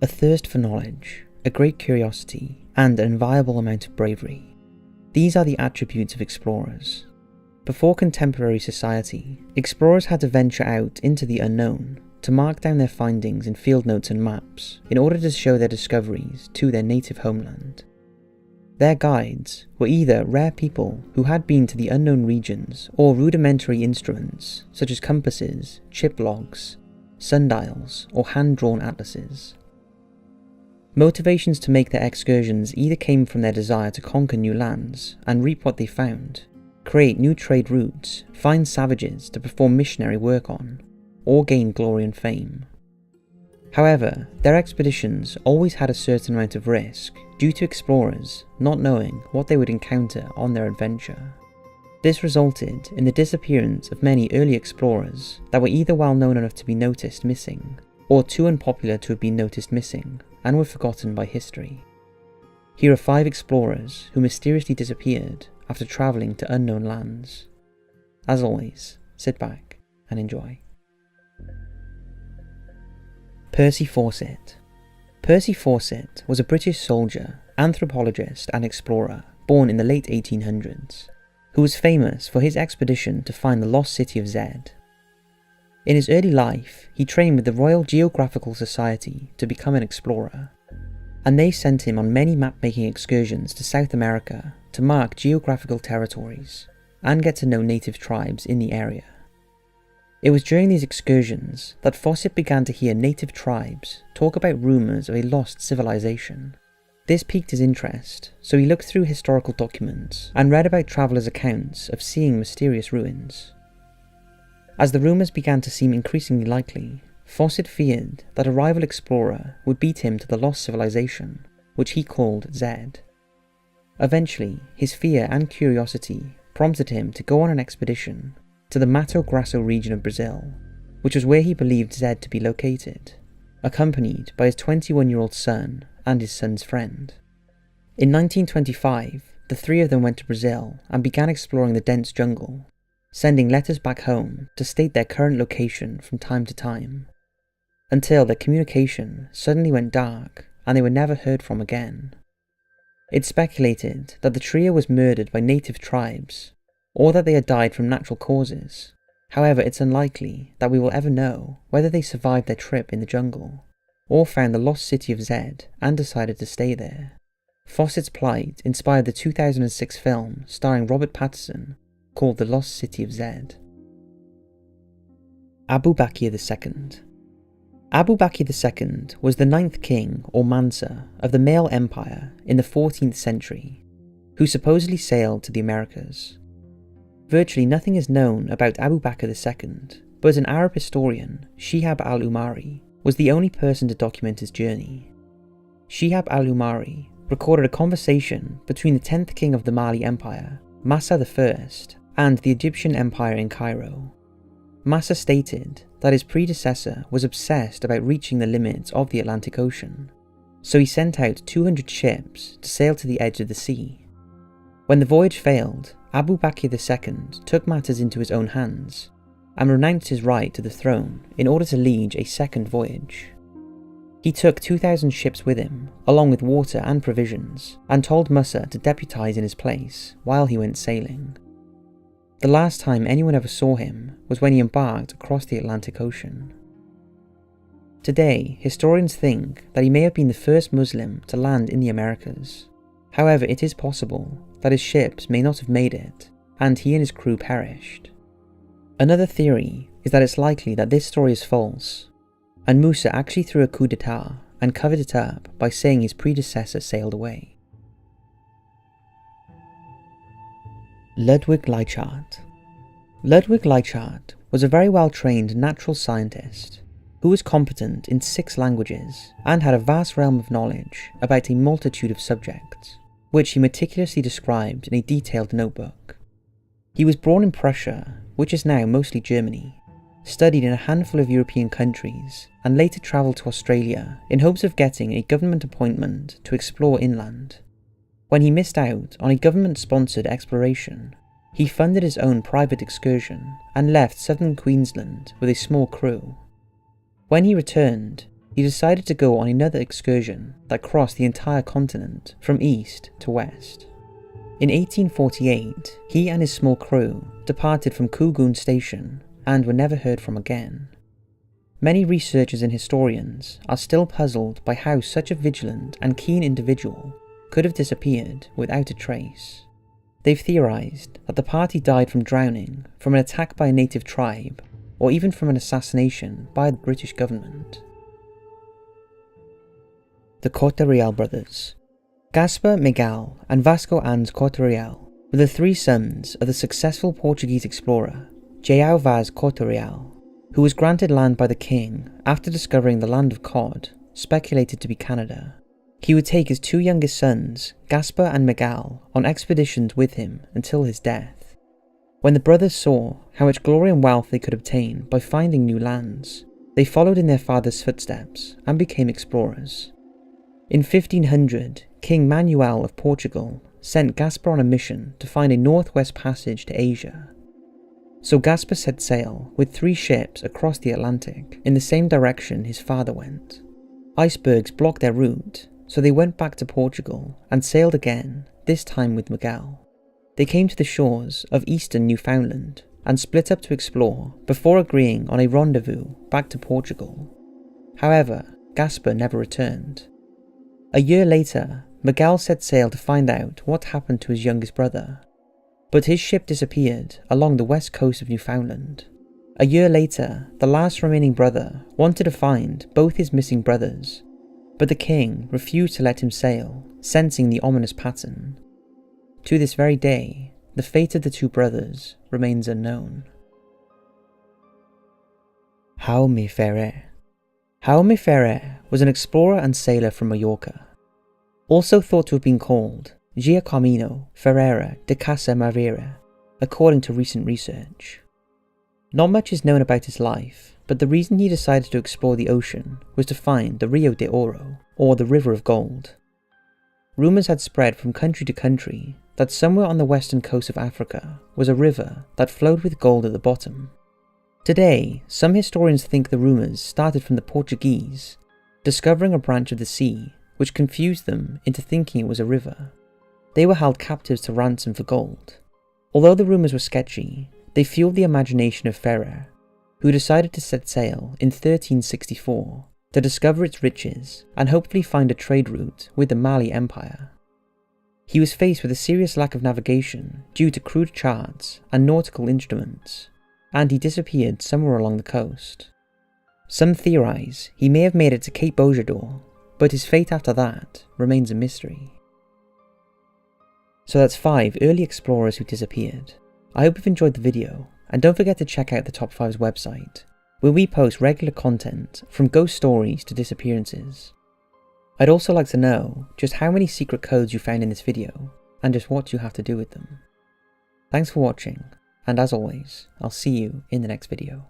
A thirst for knowledge, a great curiosity, and an inviolable amount of bravery. These are the attributes of explorers. Before contemporary society, explorers had to venture out into the unknown to mark down their findings in field notes and maps in order to show their discoveries to their native homeland. Their guides were either rare people who had been to the unknown regions or rudimentary instruments such as compasses, chip logs, sundials, or hand-drawn atlases. Motivations to make their excursions either came from their desire to conquer new lands and reap what they found, create new trade routes, find savages to perform missionary work on, or gain glory and fame. However, their expeditions always had a certain amount of risk due to explorers not knowing what they would encounter on their adventure. This resulted in the disappearance of many early explorers that were either well known enough to be noticed missing, or too unpopular to have been noticed missing and were forgotten by history. Here are 5 explorers who mysteriously disappeared after travelling to unknown lands. As always, sit back and enjoy. Percy Fawcett. Percy Fawcett was a British soldier, anthropologist and explorer born in the late 1800s, who was famous for his expedition to find the lost city of Zed. In his early life, he trained with the Royal Geographical Society to become an explorer, and they sent him on many map-making excursions to South America to mark geographical territories and get to know native tribes in the area. It was during these excursions that Fawcett began to hear native tribes talk about rumours of a lost civilization. This piqued his interest, so he looked through historical documents and read about travellers' accounts of seeing mysterious ruins. As the rumours began to seem increasingly likely, Fawcett feared that a rival explorer would beat him to the lost civilization, which he called Zed. Eventually, his fear and curiosity prompted him to go on an expedition to the Mato Grosso region of Brazil, which was where he believed Zed to be located, accompanied by his 21-year-old son and his son's friend. In 1925, the 3 of them went to Brazil and began exploring the dense jungle, sending letters back home to state their current location from time to time, until their communication suddenly went dark and they were never heard from again. It's speculated that the trio was murdered by native tribes, or that they had died from natural causes. However, it's unlikely that we will ever know whether they survived their trip in the jungle, or found the lost city of Zed and decided to stay there. Fawcett's plight inspired the 2006 film starring Robert Pattinson called The Lost City of Zed. Abu Bakr II. Abu Bakr II was the 9th king or Mansa of the Male Empire in the 14th century, who supposedly sailed to the Americas. Virtually nothing is known about Abu Bakr II, but an Arab historian, Shihab al-Umari, was the only person to document his journey. Shihab al-Umari recorded a conversation between the 10th king of the Mali Empire, Massa I, and the Egyptian Empire in Cairo. Massa stated that his predecessor was obsessed about reaching the limits of the Atlantic Ocean, so he sent out 200 ships to sail to the edge of the sea. When the voyage failed, Abu Bakr II took matters into his own hands and renounced his right to the throne in order to lead a second voyage. He took 2,000 ships with him, along with water and provisions, and told Musa to deputize in his place while he went sailing. The last time anyone ever saw him was when he embarked across the Atlantic Ocean. Today, historians think that he may have been the first Muslim to land in the Americas. However, it is possible that his ships may not have made it, and he and his crew perished. Another theory is that it's likely that this story is false, and Musa actually threw a coup d'etat and covered it up by saying his predecessor sailed away. Ludwig Leichhardt. Ludwig Leichhardt was a very well-trained natural scientist who was competent in 6 languages and had a vast realm of knowledge about a multitude of subjects, which he meticulously described in a detailed notebook. He was born in Prussia, which is now mostly Germany, studied in a handful of European countries, and later travelled to Australia in hopes of getting a government appointment to explore inland. When he missed out on a government-sponsored exploration, he funded his own private excursion and left southern Queensland with a small crew. When he returned, he decided to go on another excursion that crossed the entire continent from east to west. In 1848, he and his small crew departed from Kugun Station and were never heard from again. Many researchers and historians are still puzzled by how such a vigilant and keen individual could have disappeared without a trace. They've theorized that the party died from drowning, from an attack by a native tribe, or even from an assassination by the British government. The Corte-Real brothers. Gaspar, Miguel, and Vasco Anz Corte-Real were the three sons of the successful Portuguese explorer João Vaz Corte-Real, who was granted land by the king after discovering the land of cod, speculated to be Canada. He would take his two youngest sons, Gaspar and Miguel, on expeditions with him until his death. When the brothers saw how much glory and wealth they could obtain by finding new lands, they followed in their father's footsteps and became explorers. In 1500, King Manuel of Portugal sent Gaspar on a mission to find a northwest passage to Asia. So Gaspar set sail with 3 ships across the Atlantic in the same direction his father went. Icebergs blocked their route, so they went back to Portugal and sailed again, this time with Miguel. They came to the shores of eastern Newfoundland and split up to explore before agreeing on a rendezvous back to Portugal. However, Gaspar never returned. A year later, Miguel set sail to find out what happened to his youngest brother, but his ship disappeared along the west coast of Newfoundland. A year later, the last remaining brother wanted to find both his missing brothers, but the king refused to let him sail, sensing the ominous pattern. To this very day, the fate of the 2 brothers remains unknown. Jaume Ferrer. Jaume Ferrer was an explorer and sailor from Mallorca, also thought to have been called Giacomo Ferreira de Casa Maria, according to recent research. Not much is known about his life, but the reason he decided to explore the ocean was to find the Rio de Oro, or the River of Gold. Rumours had spread from country to country that somewhere on the western coast of Africa was a river that flowed with gold at the bottom. Today, some historians think the rumours started from the Portuguese discovering a branch of the sea which confused them into thinking it was a river. They were held captives to ransom for gold. Although the rumours were sketchy, they fueled the imagination of Ferrer, who decided to set sail in 1364 to discover its riches and hopefully find a trade route with the Mali Empire. He was faced with a serious lack of navigation due to crude charts and nautical instruments, and he disappeared somewhere along the coast. Some theorize he may have made it to Cape Bojador, but his fate after that remains a mystery. So that's 5 early explorers who disappeared. I hope you've enjoyed the video, and don't forget to check out the Top 5's website, where we post regular content from ghost stories to disappearances. I'd also like to know just how many secret codes you found in this video, and just what you have to do with them. Thanks for watching, and as always, I'll see you in the next video.